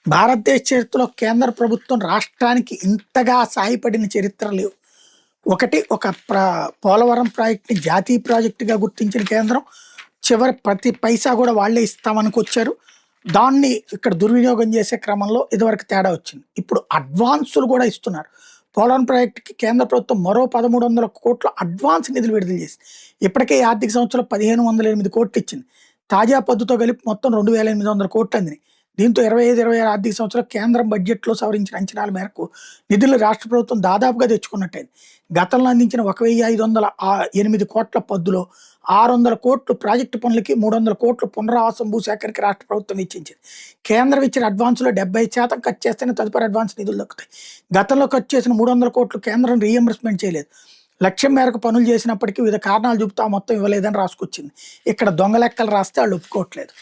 భారతదేశ చరిత్రలో కేంద్ర ప్రభుత్వం రాష్ట్రానికి ఇంతగా సాయపడిన చరిత్ర లేవు. ఒకటి ఒక పోలవరం ప్రాజెక్ట్‌ని జాతీయ ప్రాజెక్ట్‌గా గుర్తించిన కేంద్రం, చివరి ప్రతి పైసా కూడా వాళ్ళే ఇస్తామనుకొచ్చారు. దాన్ని ఇక్కడ దుర్వినియోగం చేసే క్రమంలో ఇదివరకు తేడా వచ్చింది. ఇప్పుడు అడ్వాన్సులు కూడా ఇస్తున్నారు. పోలవరం ప్రాజెక్ట్‌కి కేంద్ర ప్రభుత్వం మరో 1,300,00,00,000 అడ్వాన్స్ నిధులు విడుదల చేసింది. ఇప్పటికే ఈ ఆర్థిక సంవత్సరంలో 1,508,00,00,000 ఇచ్చింది. తాజా పద్దుతో కలిపి మొత్తం 2,800,00,00,000 అందినాయి. దీంతో 25, 26 ఆర్థిక సంవత్సరం కేంద్రం బడ్జెట్‌లో సవరించిన అంచనాల మేరకు నిధులు రాష్ట్ర ప్రభుత్వం దాదాపుగా తెచ్చుకున్నట్టయింది. గతంలో అందించిన 1,508,00,00,000 పద్దులో 600,00,00,000 ప్రాజెక్టు పనులకి, 300,00,00,000 పునరావాసం భూసేకరణకి రాష్ట్ర ప్రభుత్వం వెచ్చించింది. కేంద్రం ఇచ్చిన అడ్వాన్స్‌లో 70% ఖర్చు చేస్తేనే తదుపరి అడ్వాన్స్ నిధులు దక్కుతాయి. గతంలో ఖర్చు చేసిన 300,00,00,000 కేంద్రం రీయింబర్స్‌మెంట్ చేయలేదు. లక్ష్యం మేరకు పనులు చేసినప్పటికీ వివిధ కారణాలు చూపుతా మొత్తం ఇవ్వలేదని రాసుకొచ్చింది. ఇక్కడ దొంగ లెక్కలు రాస్తే వాళ్ళు ఒప్పుకోవట్లేదు.